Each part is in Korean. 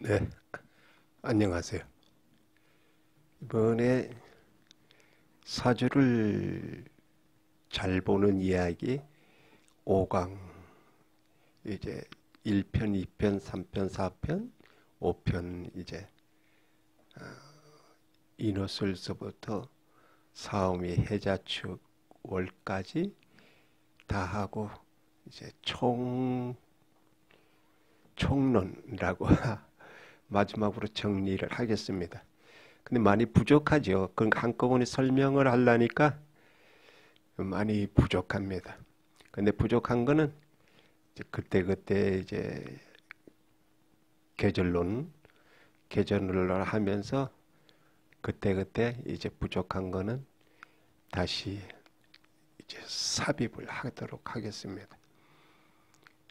네, 안녕하세요. 이번에 사주를 잘 보는 이야기 5강, 이제 1편, 2편, 3편, 4편, 5편, 이제 인호술서부터 사오미, 해자축, 월까지 다 하고 이제 총론이라고 마지막으로 정리를 하겠습니다. 근데 많이 부족하죠. 그 한꺼번에 설명을 하려니까 많이 부족합니다. 근데 부족한 거는 이제 그때그때 이제 계절론, 계절론을 하면서 그때그때 이제 부족한 거는 다시 이제 삽입을 하도록 하겠습니다.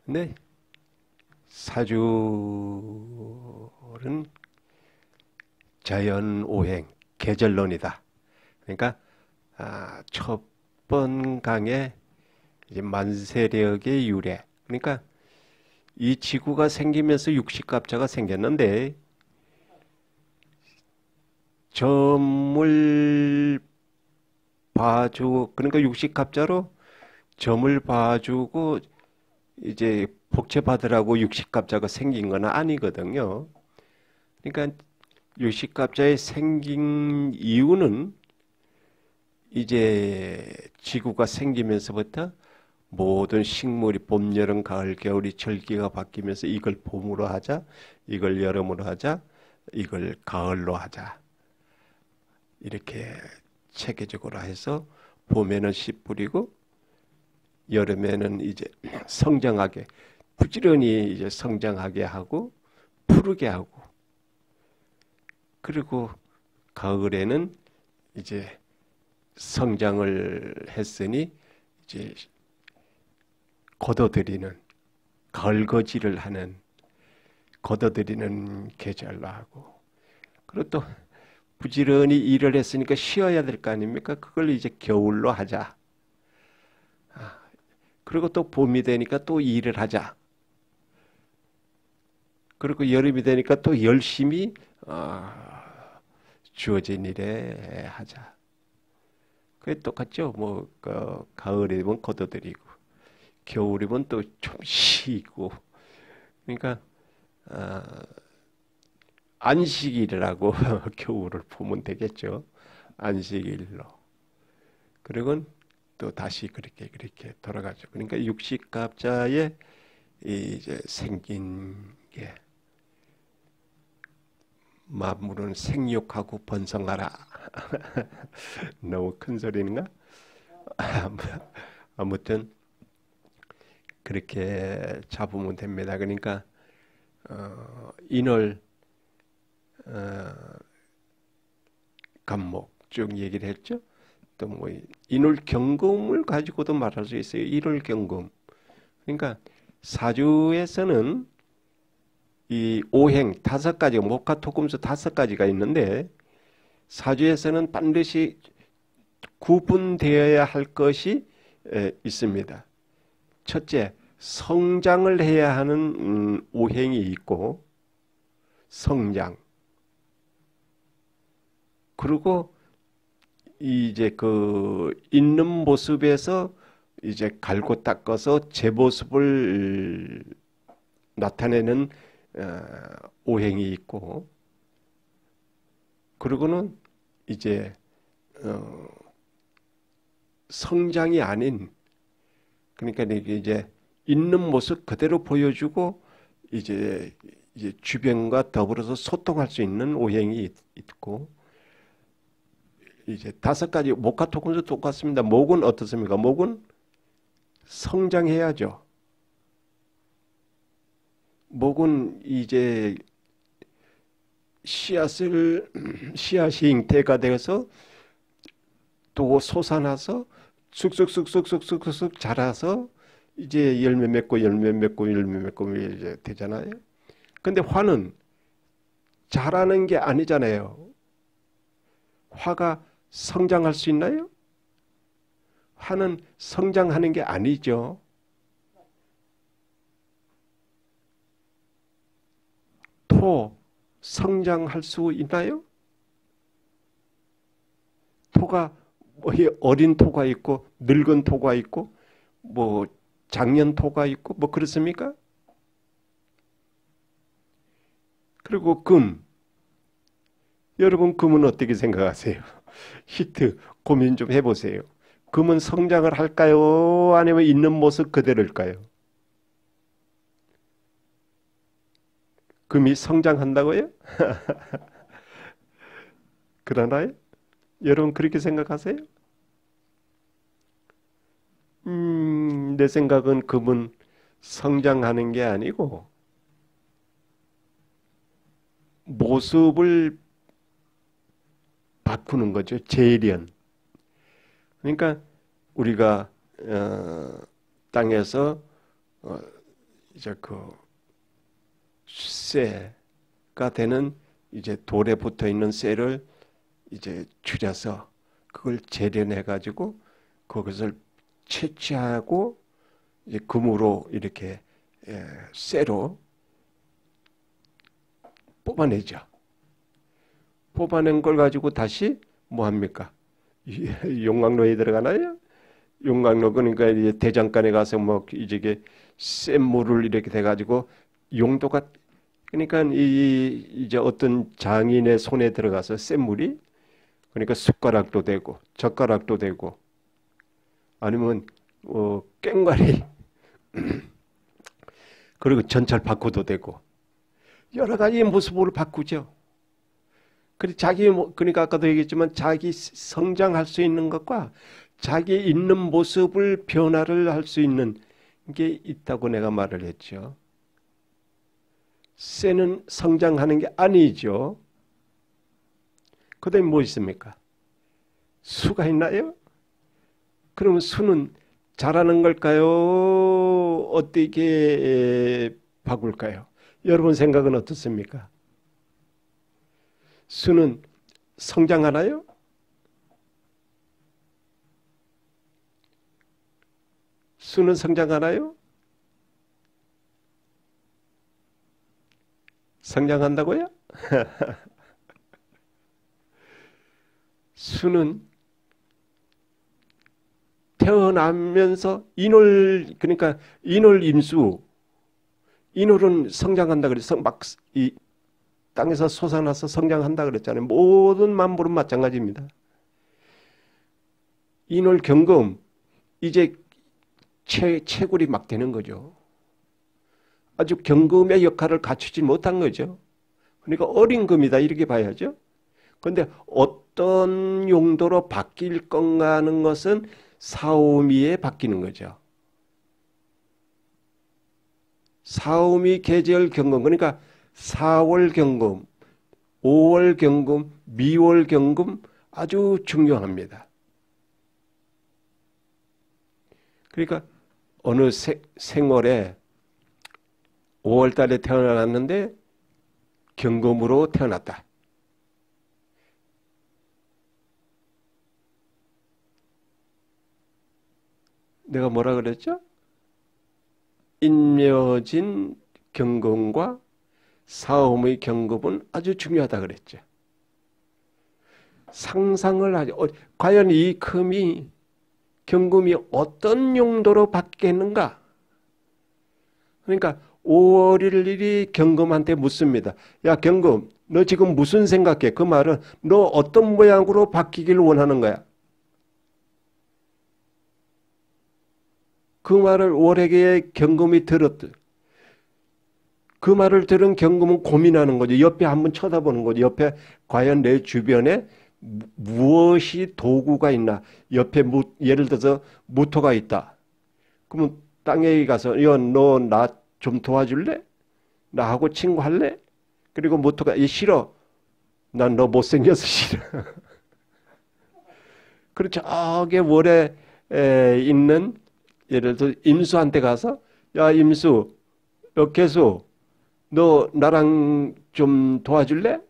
근데 사주는 자연오행, 계절론이다. 그러니까 첫 번 강에 이제 만세력의 유래. 그러니까 이 지구가 생기면서 육식갑자가 생겼는데 점을 봐주고 그러니까 육식갑자로 점을 봐주고 이제 복채받으라고 육식갑자가 생긴 건 아니거든요. 그러니까 육식갑자의 생긴 이유는 이제 지구가 생기면서부터 모든 식물이 봄, 여름, 가을, 겨울이 절기가 바뀌면서 이걸 봄으로 하자, 이걸 여름으로 하자, 이걸 가을로 하자. 이렇게 체계적으로 해서 봄에는 씨 뿌리고 여름에는 이제 성장하게 부지런히 이제 성장하게 하고 푸르게 하고 그리고 가을에는 이제 성장을 했으니 이제 걷어들이는 걸거지를 하는 걷어들이는 계절로 하고 그리고 또 부지런히 일을 했으니까 쉬어야 될 거 아닙니까? 그걸 이제 겨울로 하자. 그리고 또 봄이 되니까 또 일을 하자. 그리고 여름이 되니까 또 열심히 주어진 일에 하자. 그게 똑같죠. 뭐 가을이면 걷어들이고 겨울이면 또 좀 쉬고. 그러니까 안식일이라고 겨울을 보면 되겠죠. 안식일로. 그리고 또 다시 그렇게 돌아가죠. 그러니까 육식갑자의 이제 생긴 게 만물은 생육하고 번성하라. 너무 큰 소리인가? 아무튼 그렇게 잡으면 됩니다. 그러니까 인월 간목 쭉 얘기를 했죠. 또 뭐 인월 경금을 가지고도 말할 수 있어요. 인월 경금. 그러니까 사주에서는 이 오행 5가지, 목화토금수 5가지가 있는데 사주에서는 반드시 구분되어야 할 것이 있습니다. 첫째, 성장을 해야 하는 오행이 있고 성장. 그리고 이제 그 있는 모습에서 이제 갈고 닦아서 제 모습을 나타내는 오행이 있고 그리고는 이제 성장이 아닌 그러니까 이제 있는 모습 그대로 보여주고 이제 주변과 더불어서 소통할 수 있는 오행이 있고 이제 5가지 목화토금도 똑같습니다. 목은 어떻습니까? 목은 성장해야죠. 목은 이제 씨앗이 잉태가 되어서 또 솟아나서 쑥쑥쑥쑥쑥쑥쑥 자라서 이제 열매 맺고 열매 맺고 열매 맺고 이제 되잖아요. 근데 화는 자라는 게 아니잖아요. 화가 성장할 수 있나요? 화는 성장하는 게 아니죠. 토, 성장할 수 있나요? 토가 어린 토가 있고 늙은 토가 있고 뭐 장년 토가 있고 뭐 그렇습니까? 그리고 금. 여러분 금은 어떻게 생각하세요? 히트 고민 좀 해보세요. 금은 성장을 할까요? 아니면 있는 모습 그대로일까요? 금이 성장한다고요? 그러나요? 여러분 그렇게 생각하세요? 내 생각은 금은 성장하는 게 아니고 모습을 바꾸는 거죠. 재련. 그러니까 우리가 땅에서 이제 그 쇠가 되는 이제 돌에 붙어 있는 쇠를 이제 추려서 그걸 재련해 가지고 그것을 채취하고 이제 금으로 이렇게 쇠로 뽑아내죠. 뽑아낸 걸 가지고 다시 뭐 합니까? 용광로에 들어가나요? 용광로 그러니까 이제 대장간에 가서 뭐 이제 센 물을 이렇게 돼 가지고 용도가 그러니까 이제 어떤 장인의 손에 들어가서 센 물이 그러니까 숟가락도 되고 젓가락도 되고 아니면 꽹과리 그리고 전철 바꾸도 되고 여러 가지 모습으로 바꾸죠. 그러니까 아까도 얘기했지만 자기 성장할 수 있는 것과 자기 있는 모습을 변화를 할 수 있는 게 있다고 내가 말을 했죠. 쇠는 성장하는 게 아니죠. 그 다음에 뭐 있습니까? 수가 있나요? 그러면 수는 자라는 걸까요? 어떻게 바꿀까요? 여러분 생각은 어떻습니까? 수는 성장하나요? 수는 성장하나요? 성장한다고요? 수는 태어나면서 그러니까 인월임수, 인월은 성장한다 그래서 이 땅에서 솟아나서 성장한다 그랬잖아요. 모든 만물은 마찬가지입니다. 인월경금 이제 채굴이 막 되는 거죠. 아주 경금의 역할을 갖추지 못한 거죠. 그러니까 어린 금이다 이렇게 봐야죠. 그런데 어떤 용도로 바뀔 건가 하는 것은 사오미에 바뀌는 거죠. 사오미 계절 경금 그러니까 4월 경금, 5월 경금, 미월 경금 아주 중요합니다. 그러니까 어느 생월에 5월 달에 태어났는데 경금으로 태어났다. 내가 뭐라 그랬죠? 인묘진 경금과 사음의 경금은 아주 중요하다 그랬죠. 상상을 하죠. 과연 이 금이 경금이 어떤 용도로 받겠는가? 그러니까 5월 1일이 경금한테 묻습니다. 야 경금 너 지금 무슨 생각해? 그 말은 너 어떤 모양으로 바뀌길 원하는 거야? 그 말을 월에게 경금이 들었대. 그 말을 들은 경금은 고민하는 거죠. 옆에 한번 쳐다보는 거죠. 옆에 과연 내 주변에 무엇이 도구가 있나? 옆에 예를 들어서 무토가 있다. 그러면 땅에 가서 너 나 좀 도와줄래? 나하고 친구할래? 그리고 무토가 싫어. 난 너 못생겨서 싫어. 그렇죠. 저게 월에 있는 예를 들어 임수한테 가서 야 임수, 개수 너 나랑 좀 도와줄래?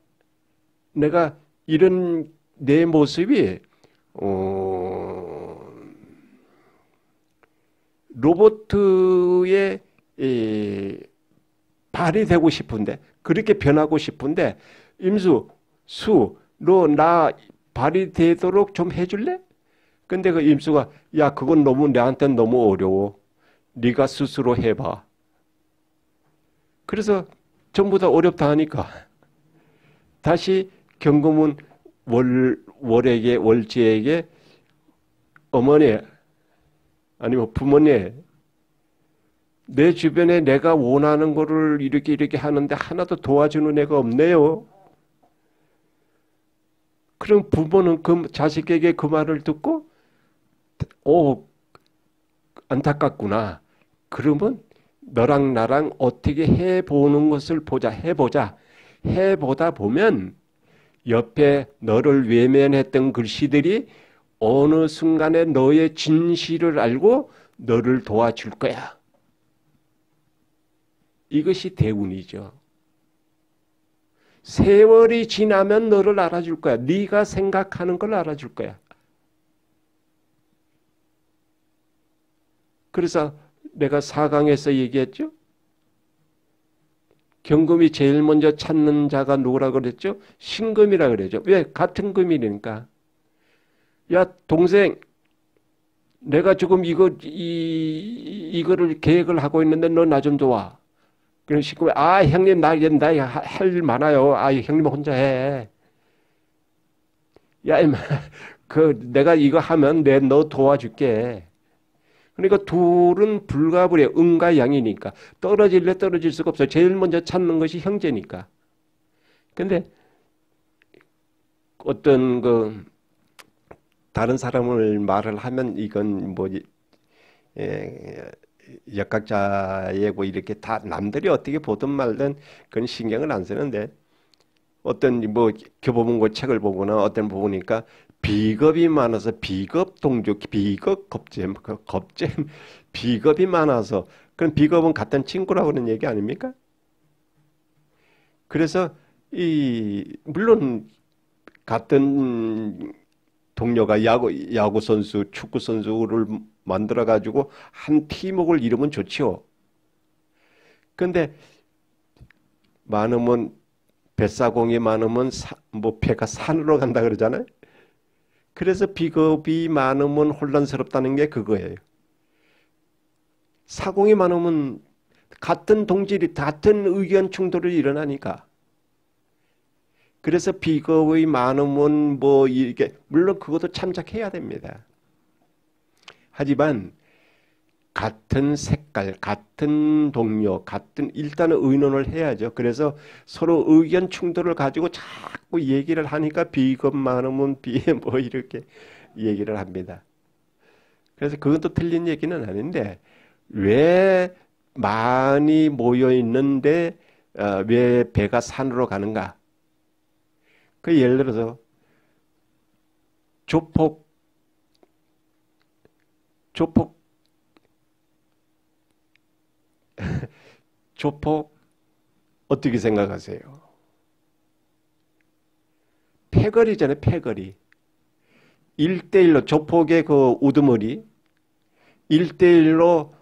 내가 이런 내 모습이 로봇의 발이 되고 싶은데, 그렇게 변하고 싶은데, 임수, 수, 너 나 발이 되도록 좀 해줄래? 근데 그 임수가, 야, 그건 나한테는 너무 어려워. 네가 스스로 해봐. 그래서 전부 다 어렵다 하니까 다시 경금은 월에게, 월지에게 어머니 아니면 부모님, 내 주변에 내가 원하는 거를 이렇게 하는데 하나도 도와주는 애가 없네요. 그럼 부모는 그 자식에게 그 말을 듣고 안타깝구나. 그러면 너랑 나랑 어떻게 해보는 것을 해보자. 해보다 보면 옆에 너를 외면했던 글씨들이 어느 순간에 너의 진실을 알고 너를 도와줄 거야. 이것이 대운이죠. 세월이 지나면 너를 알아줄 거야. 네가 생각하는 걸 알아줄 거야. 그래서 내가 4강에서 얘기했죠. 경금이 제일 먼저 찾는 자가 누구라 그랬죠? 신금이라 그랬죠. 왜? 같은 금이니까. 야, 동생, 내가 지금 이거를 계획을 하고 있는데 너 나 좀 도와. 그런 식으로, 형님, 나 할 일 많아요. 형님 혼자 해. 야, 임마, 내가 이거 하면 너 도와줄게. 그러니까 둘은 불가불해. 음과 양이니까. 떨어질래 떨어질 수가 없어. 제일 먼저 찾는 것이 형제니까. 근데 어떤 다른 사람을 말을 하면 이건 역각자예고 이렇게 다 남들이 어떻게 보든 말든 그건 신경을 안 쓰는데 어떤 교보문고 책을 보거나 어떤 보니까 비겁이 많아서 비겁 동족, 비겁 겁잼, 비겁이 많아서 그럼 비겁은 같은 친구라고 하는 얘기 아닙니까? 그래서 물론 같은 동료가 야구 선수, 축구 선수를 만들어 가지고 한 팀워크를 이루면 좋지요. 근데 많으면 뱃사공이 많으면 배가 산으로 간다 그러잖아요. 그래서 비겁이 많으면 혼란스럽다는 게 그거예요. 사공이 많으면 같은 동질이 같은 의견 충돌이 일어나니까. 그래서 비겁이 많으면 이게 물론 그것도 참작해야 됩니다. 하지만 같은 색깔, 같은 동료, 일단은 의논을 해야죠. 그래서 서로 의견 충돌을 가지고 자꾸 얘기를 하니까 비겁 많으면 이렇게 얘기를 합니다. 그래서 그것도 틀린 얘기는 아닌데 왜 많이 모여 있는데 왜 배가 산으로 가는가? 예를 들어서 조폭 어떻게 생각하세요? 패거리잖아요, 패거리. 1대1로 조폭의 그 우두머리 1대1로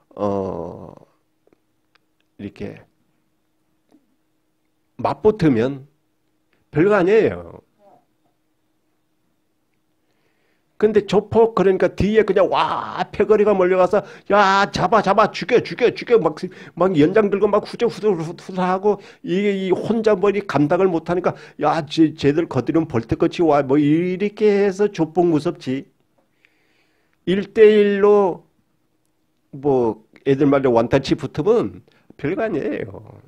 이렇게 맞붙으면 별거 아니에요. 근데 조폭 그러니까 뒤에 그냥 패거리가 몰려가서 야 잡아 죽여 막 연장 들고 막 후들후들하고 이 혼자 감당을 못하니까 야 쟤들 거들으면 벌떡같이 와 이렇게 해서 조폭 무섭지. 1대1로 애들 말로 완타치 붙으면 별거 아니에요.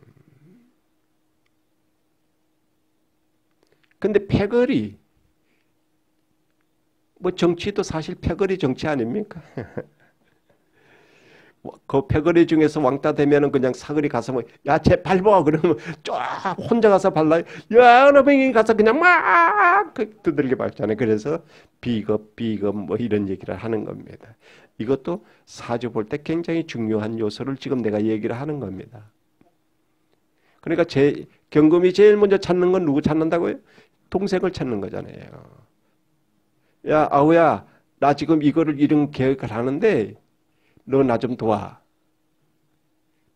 근데 패거리 정치도 사실 패거리 정치 아닙니까? 그 패거리 중에서 왕따 되면은 그냥 사거리 가서 야, 쟤 밟아! 그러면 쫙 혼자 가서 발라요. 야, 어머니 가서 그냥 막 두들겨 밟잖아요. 그래서 비겁 이런 얘기를 하는 겁니다. 이것도 사주 볼 때 굉장히 중요한 요소를 지금 내가 얘기를 하는 겁니다. 그러니까 경금이 제일 먼저 찾는 건 누구 찾는다고요? 동생을 찾는 거잖아요. 야, 아우야, 나 지금 이런 계획을 하는데 너 나 좀 도와.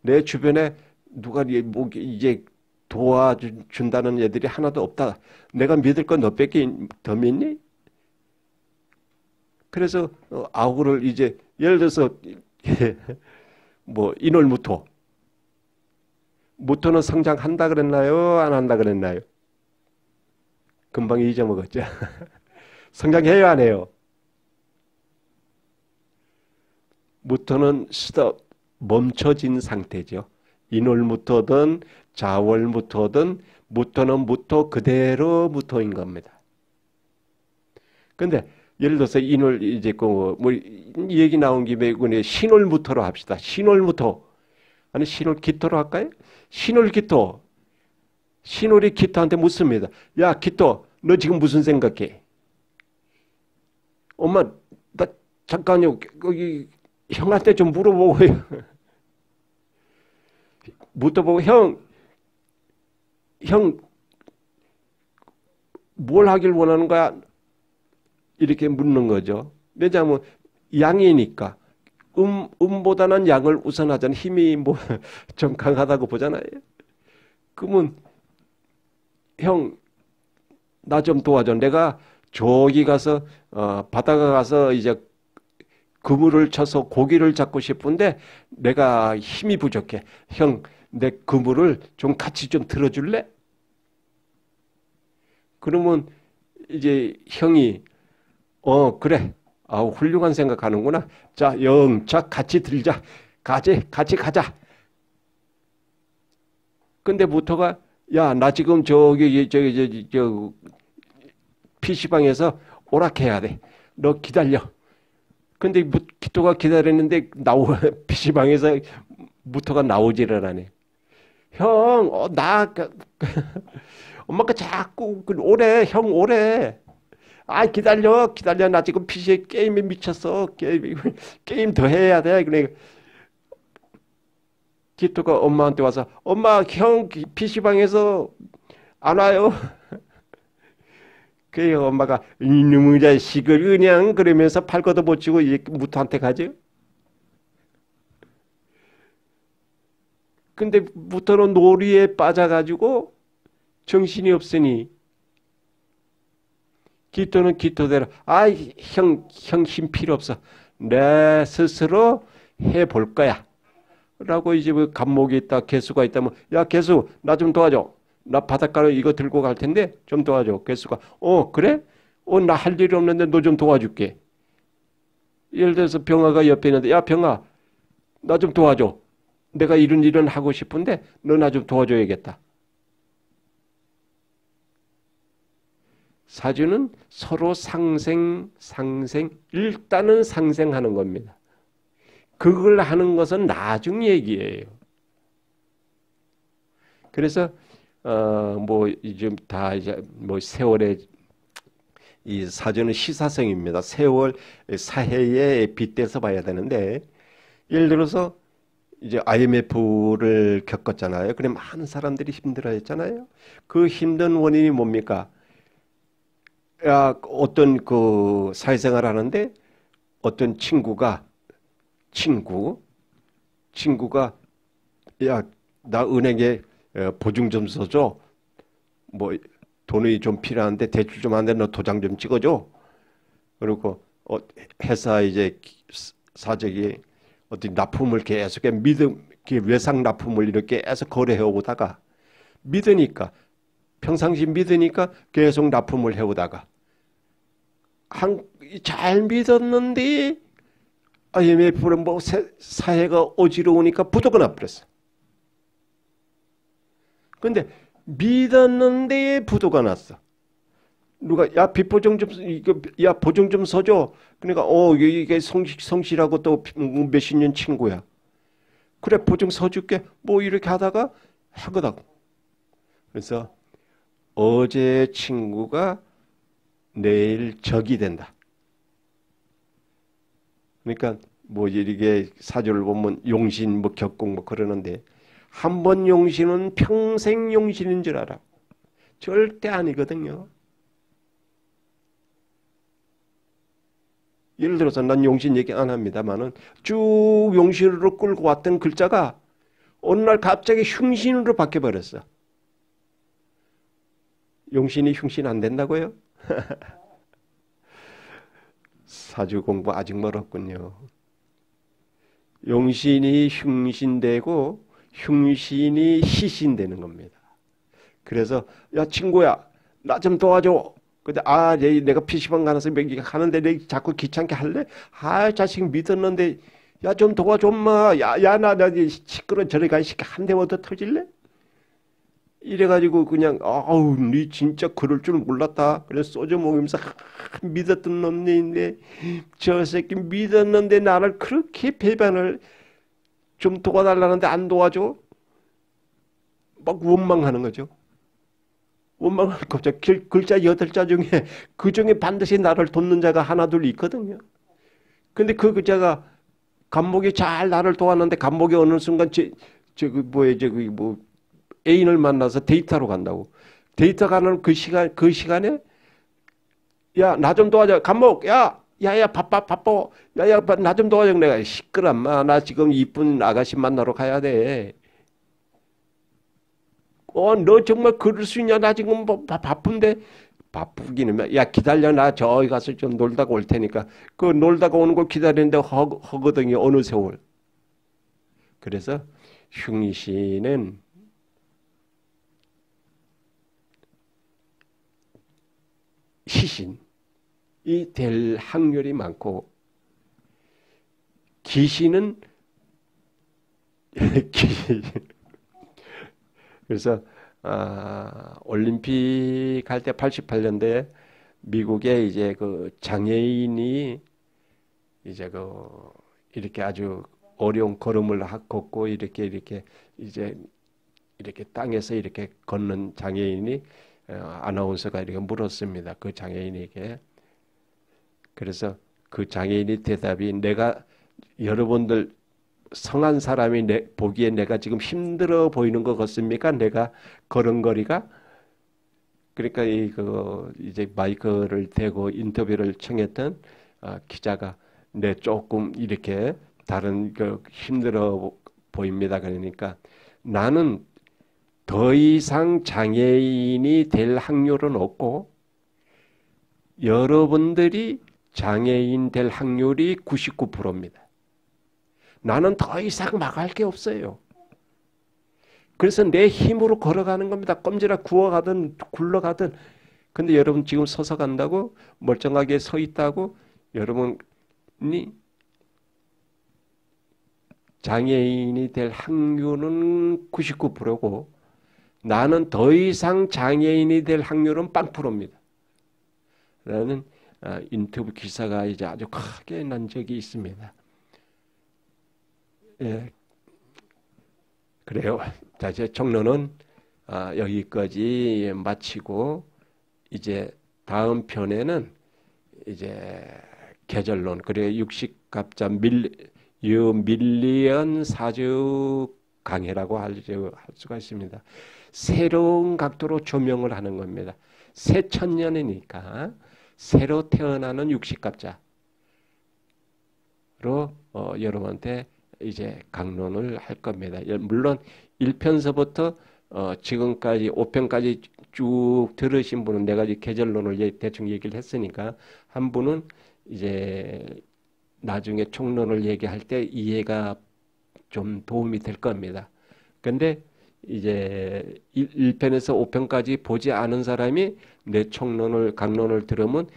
내 주변에 누가 뭐 이제 도와준다는 애들이 하나도 없다. 내가 믿을 건 너밖에 더 믿니? 그래서 아우를 이제 예를 들어서 뭐 인월무토 무토는 성장한다 그랬나요? 안 한다 그랬나요? 금방 잊어먹었죠. 성장해요, 안 해요? 무토는 스톱, 멈춰진 상태죠. 인월무토든 자월무토든 무토는 무토 그대로 무토인 겁니다. 근데 예를 들어서 인월 이제 뭐 얘기 나온 김에 신월무토로 합시다. 신월무토 아니 신월기토로 할까요? 신월기토. 신월이 기토한테 묻습니다. 야 기토, 너 지금 무슨 생각해? 엄마 나 잠깐요 거기 형한테 좀 물어보고요. 묻어보고 형 뭘 하길 원하는 거야? 이렇게 묻는 거죠. 왜냐하면 양이니까 음보다는 양을 우선하자는 힘이 뭐 좀 강하다고 보잖아요. 그러면 형 나 좀 도와줘. 내가 저기 가서 바다가 가서 이제 그물을 쳐서 고기를 잡고 싶은데 내가 힘이 부족해. 형, 내 그물을 좀 같이 좀 들어줄래? 그러면 이제 형이 그래. 아우 훌륭한 생각하는구나. 자, 영차 같이 들자. 같이 가자. 근데 무토가 야, 나 지금 저기 PC방에서 오락해야 돼. 너 기다려. 근데 기토가 기다렸는데 PC방에서 무토가 나오지를 않네. 형, 엄마가 자꾸 오래, 형 오래. 아, 기다려. 나 지금 PC 게임에 미쳤어. 게임 더 해야 돼. 그래. 기토가 엄마한테 와서, 엄마, 형 PC방에서 안 와요. 그 엄마가 이놈의 자식을 그냥 그러면서 팔 걷어붙이고 무토한테 가죠. 근데 무토는 놀이에 빠져가지고 정신이 없으니 기토는 기토대로 형 힘 필요 없어. 내 스스로 해볼 거야. 라고 이제 뭐 감목이 있다, 개수가 있다면 야 개수 나 좀 도와줘. 나 바닷가로 이거 들고 갈 텐데 좀 도와줘. 개수가 그래? 나 할 일이 없는데 너 좀 도와줄게. 예를 들어서 병아가 옆에 있는데 야 병아 나 좀 도와줘. 내가 이런 하고 싶은데 너 나 좀 도와줘야겠다. 사주는 서로 상생 일단은 상생하는 겁니다. 그걸 하는 것은 나중 얘기예요. 그래서 뭐 이제 다 이제 뭐 세월의 이 사주는 시사성입니다. 세월 사해에 빗대서 봐야 되는데 예를 들어서 이제 IMF를 겪었잖아요. 그래 많은 사람들이 힘들어했잖아요. 그 힘든 원인이 뭡니까? 어떤 그 사회생활 하는데 어떤 친구가 나 은행에 보증 좀 써줘. 뭐 돈이 좀 필요한데 대출 좀 하는데 너 도장 좀 찍어줘. 그리고 회사 이제 사적이 어떤 납품을 계속해 외상 납품을 이렇게 계속 거래해 오다가 평상시 믿으니까 계속 납품을 해오다가 잘 믿었는데 IMF는 뭐 사회가 어지러우니까 부도가 나버렸어. 근데 믿었는데 부도가 났어. 누가 빚보증 좀 보증 좀 서줘. 그러니까 이게 성실하고 또 몇십 년 친구야. 그래 보증 서줄게. 뭐 이렇게 하다가 하거든. 그래서 어제 친구가 내일 적이 된다. 그러니까 뭐 이렇게 사주를 보면 용신 뭐 격공 뭐 그러는데 한 번 용신은 평생 용신인 줄 알아. 절대 아니거든요. 예를 들어서 난 용신 얘기 안 합니다만은 쭉 용신으로 끌고 왔던 글자가 어느 날 갑자기 흉신으로 바뀌어버렸어. 용신이 흉신 안 된다고요? 사주 공부 아직 멀었군요. 용신이 흉신되고 흉신이 시신되는 겁니다. 그래서 야 친구야 나 좀 도와줘. 근데 내가 PC방 가서 하는데 내 자꾸 귀찮게 할래? 자식 믿었는데 야 좀 도와줘 마. 나 시끄러 저리 가. 한 대 얻어 터질래? 이래가지고 그냥 니 진짜 그럴 줄 몰랐다. 그래서 소주 먹으면서 믿었던 놈인데 저 새끼 믿었는데 나를 그렇게 배반을 좀 도와달라는데 안 도와줘? 막 원망하는 거죠. 원망할 거죠. 글자 8자 중에 그 중에 반드시 나를 돕는 자가 하나 둘 있거든요. 근데 그 글자가 간목이 잘 나를 도왔는데 간목이 어느 순간 애인을 만나서 데이트하러 간다고. 데이트 가는 그 시간에 야, 나 좀 도와줘. 간목, 바빠. 나 좀 도와줘. 내가 시끄러, 엄마. 나 지금 이쁜 아가씨 만나러 가야 돼. 너 정말 그럴 수 있냐? 나 지금 바쁜데. 바쁘기는, 야, 기다려. 나 저기 가서 좀 놀다가 올 테니까. 그 놀다가 오는 걸 기다리는데 허거덩이 어느 세월. 그래서 흉신은 시신이 될 확률이 많고 귀신은 그래서 올림픽 할 때 88년도에 미국에 이제 그 장애인이 이제 이렇게 아주 어려운 걸음을 걷고 이렇게 이제 이렇게 땅에서 이렇게 걷는 장애인이 아나운서가 이렇게 물었습니다. 그 장애인에게. 그래서 그 장애인이 대답이 내가 여러분들 성한 사람이 보기에 내가 지금 힘들어 보이는 것 같습니까? 내가 걸음걸이가 그러니까 이제 마이크를 대고 인터뷰를 청했던 기자가 조금 이렇게 다른 힘들어 보입니다. 그러니까 나는 더 이상 장애인이 될 확률은 없고 여러분들이 장애인 될 확률이 99%입니다. 나는 더 이상 막을 게 없어요. 그래서 내 힘으로 걸어가는 겁니다. 꼼지락 구워가든 굴러가든. 근데 여러분 지금 서서 간다고 멀쩡하게 서 있다고 여러분이 장애인이 될 확률은 99%고 나는 더 이상 장애인이 될 확률은 0%입니다. 라는 인터뷰 기사가 이제 아주 크게 난 적이 있습니다. 예. 그래요. 자, 이제 총론은 여기까지 마치고 이제 다음 편에는 이제 계절론 그리고 육식갑자 밀리언 사주 강해라고 할 수가 있습니다. 새로운 각도로 조명을 하는 겁니다. 새천년이니까 새로 태어나는 육식갑자로 여러분한테 이제 강론을 할 겁니다. 물론 1편서부터 지금까지 5편까지 쭉 들으신 분은 내가 계절론을 대충 얘기를 했으니까 한 분은 이제 나중에 총론을 얘기할 때 이해가 좀 도움이 될 겁니다. 근데 이제 1편에서 5편까지 보지 않은 사람이 내 총론을 강론을 들으면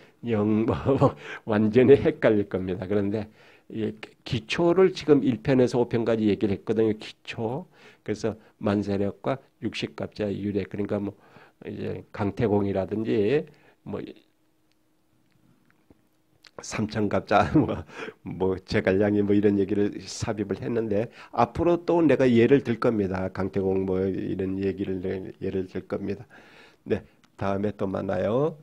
완전히 헷갈릴 겁니다. 그런데 기초를 지금 1편에서 5편까지 얘기를 했거든요. 기초. 그래서 만세력과 육식갑자 유래. 그러니까 뭐 이제 강태공이라든지 뭐 삼천갑자 뭐 제갈량이 뭐 이런 얘기를 삽입을 했는데 앞으로 또 내가 예를 들 겁니다. 강태공 뭐 이런 얘기를 예를 들 겁니다. 네, 다음에 또 만나요.